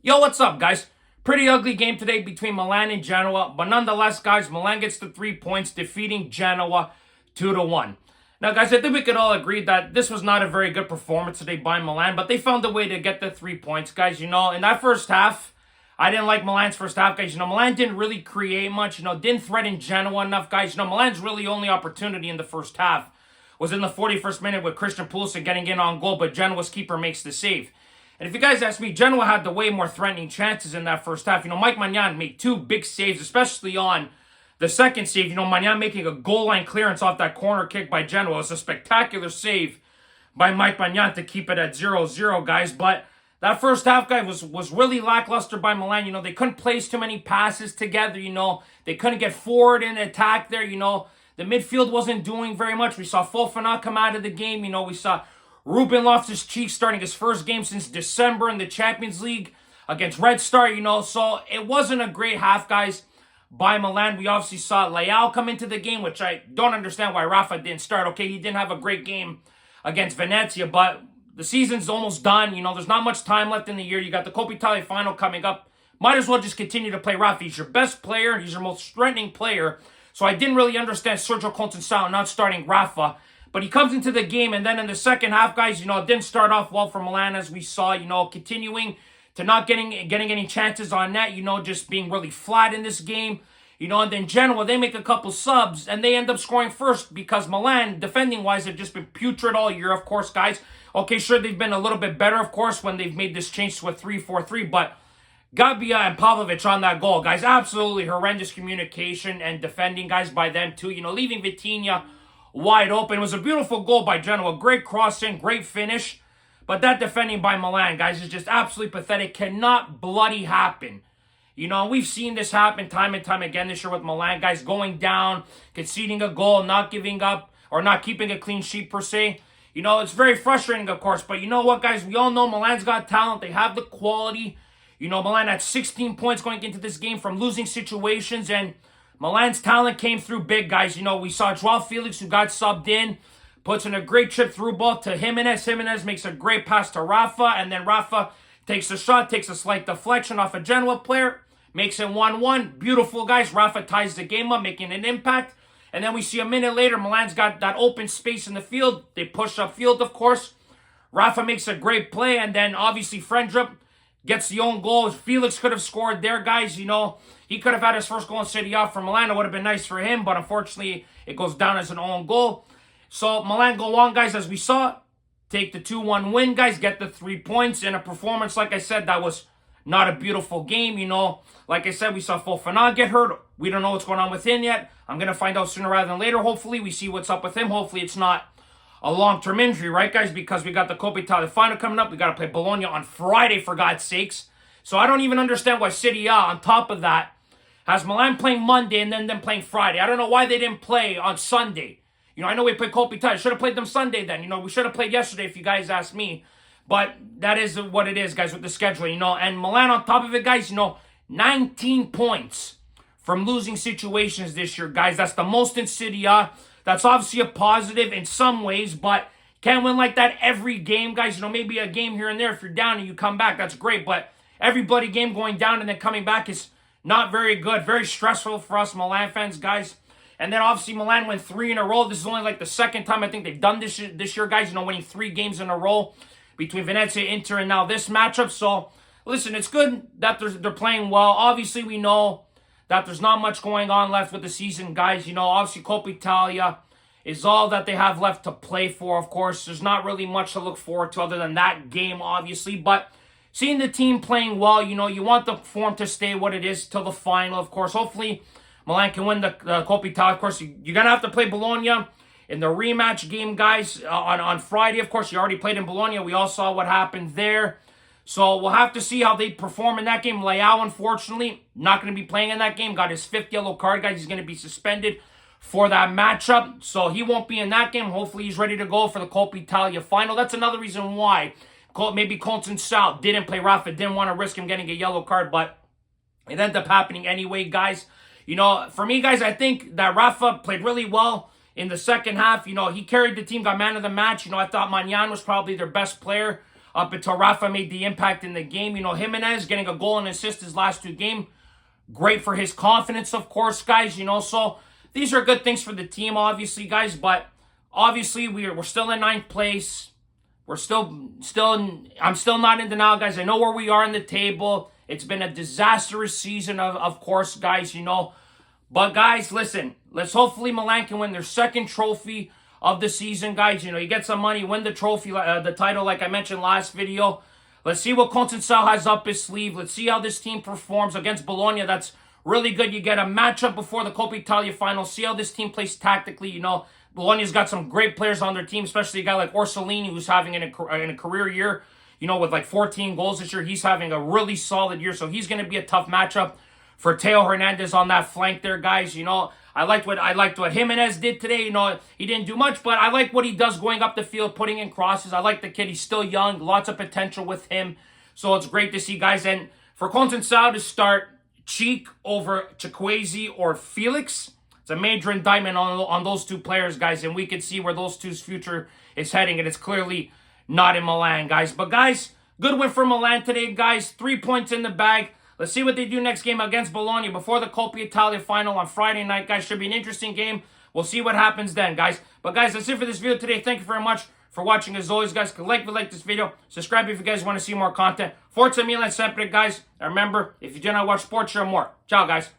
Yo, what's up, guys? Pretty ugly game today between Milan and Genoa, but nonetheless, guys, Milan gets the 3 points, defeating Genoa 2-1. Now, guys, I think we could all agree that this was not a very good performance today by Milan, but they found a way to get the 3 points, guys. In that first half, I didn't like Milan's first half, guys. Milan didn't really create much, didn't threaten Genoa enough, guys. Milan's really only opportunity in the first half was in the 41st minute with Christian Pulisic getting in on goal, but Genoa's keeper makes the save. And if you guys ask me, Genoa had the way more threatening chances in that first half. Mike Maignan made two big saves, especially on the second save. Maignan making a goal line clearance off that corner kick by Genoa. It was a spectacular save by Mike Maignan to keep it at 0-0, guys. But that first half, guys, was really lackluster by Milan. They couldn't place too many passes together. They couldn't get forward in attack there. The midfield wasn't doing very much. We saw Fofana come out of the game. We saw Ruben Loftus-Cheek starting his first game since December in the Champions League against Red Star, So it wasn't a great half, guys, by Milan. We obviously saw Leao come into the game, which I don't understand why Rafa didn't start. Okay, he didn't have a great game against Venezia, but the season's almost done. There's not much time left in the year. You got the Coppa Italia final coming up. Might as well just continue to play Rafa. He's your best player. He's your most threatening player. So I didn't really understand Sergio Conceição not starting Rafa. But he comes into the game, and then in the second half, guys, it didn't start off well for Milan, as we saw, continuing to not getting any chances on net, just being really flat in this game. And then Genoa, they make a couple subs, and they end up scoring first because Milan, defending-wise, have just been putrid all year, of course, guys. Okay, sure, they've been a little bit better, of course, when they've made this change to a 3-4-3, but Gabia and Pavlovic on that goal, guys, absolutely horrendous communication and defending, guys, by them, too. Leaving Vitinha wide open. It was a beautiful goal by Genoa. Great crossing, great finish. But that defending by Milan, guys, is just absolutely pathetic. Cannot bloody happen. We've seen this happen time and time again this year with Milan, guys, going down, conceding a goal, not giving up, or not keeping a clean sheet per se. It's very frustrating, of course. But you know what, guys? We all know Milan's got talent. They have the quality. Milan had 16 points going into this game from losing situations, and Milan's talent came through big, guys. We saw Joao Felix, who got subbed in, puts in a great chip through ball to Jimenez. Jimenez makes a great pass to Rafa, and then Rafa takes a shot, takes a slight deflection off a Genoa player, makes it 1-1. Beautiful, guys. Rafa ties the game up, making an impact. And then we see a minute later, Milan's got that open space in the field. They push upfield, of course. Rafa makes a great play, and then obviously Friendrup gets the own goal. Felix could have scored there, guys. He could have had his first goal in Serie A for Milan. It would have been nice for him, but unfortunately, it goes down as an own goal. So Milan go on, guys, as we saw. Take the 2-1 win, guys. Get the 3 points in a performance, like I said, that was not a beautiful game. Like I said, we saw Fofana get hurt. We don't know what's going on with him yet. I'm going to find out sooner rather than later. Hopefully, we see what's up with him. Hopefully, it's not a long-term injury, right, guys? Because we got the Coppa Italia final coming up. We got to play Bologna on Friday, for God's sakes. So I don't even understand why Serie A, on top of that, has Milan playing Monday and then them playing Friday. I don't know why they didn't play on Sunday. I know we played Coppa Italia. Should have played them Sunday then. We should have played yesterday if you guys ask me. But that is what it is, guys, with the scheduling. And Milan, on top of it, guys, 19 points from losing situations this year, guys. That's the most in Serie A. That's obviously a positive in some ways, but can't win like that every game, guys. Maybe a game here and there. If you're down and you come back, that's great. But every bloody game going down and then coming back is not very good. Very stressful for us Milan fans, guys. And then obviously Milan went 3 in a row. This is only like the second time I think they've done this year, guys. Winning 3 games in a row between Venezia, Inter, and now this matchup. So, listen, it's good that they're playing well. Obviously, we know that there's not much going on left with the season, guys. Obviously, Coppa Italia is all that they have left to play for, of course. There's not really much to look forward to other than that game, obviously. But seeing the team playing well, you want the form to stay what it is till the final, of course. Hopefully, Milan can win the Coppa Italia. Of course, you're going to have to play Bologna in the rematch game, guys, on Friday. Of course, you already played in Bologna. We all saw what happened there. So we'll have to see how they perform in that game. Leao, unfortunately, not going to be playing in that game. Got his 5th yellow card, guys. He's going to be suspended for that matchup. So he won't be in that game. Hopefully he's ready to go for the Coppa Italia final. That's another reason why maybe Conceição didn't play Rafa. Didn't want to risk him getting a yellow card, but it ended up happening anyway, guys. For me, guys, I think that Rafa played really well in the second half. He carried the team, got man of the match. I thought Maignan was probably their best player up until Rafa made the impact in the game. You know, Jimenez getting a goal and assist his last 2 games. Great for his confidence, of course, guys. You know, so these are good things for the team, obviously, guys. But obviously, we're still in 9th place. I'm still not in denial, guys. I know where we are in the table. It's been a disastrous season, of course, guys, you know. But, guys, listen. Let's hopefully Milan can win their 2nd trophy of the season, guys. You know, you get some money, win the trophy, the title, like I mentioned last video. Let's see what Conceição has up his sleeve. Let's see how this team performs against Bologna. That's really good. You get a matchup before the Coppa Italia final. See how this team plays tactically, you know. Bologna's got some great players on their team, especially a guy like Orsolini, who's having in a career year, you know, with like 14 goals this year. He's having a really solid year, so he's going to be a tough matchup for Teo Hernandez on that flank there, guys. You know, I liked what Jimenez did today. You know, he didn't do much, but I like what he does going up the field, putting in crosses. I like the kid. He's still young, lots of potential with him. So it's great to see, guys. And for Conceição to start Cheek over Chukwueze or Felix, it's a major indictment on those 2 players, guys, and we can see where those two's future is heading, and it's clearly not in Milan, guys. But, guys, good win for Milan today, guys. 3 points in the bag. Let's see what they do next game against Bologna before the Coppa Italia final on Friday night, guys. Should be an interesting game. We'll see what happens then, guys. But, guys, that's it for this video today. Thank you very much for watching. As always, guys, like this video. Subscribe if you guys want to see more content. Forza Milan sempre, guys. And remember, if you do not watch sports, share more. Ciao, guys.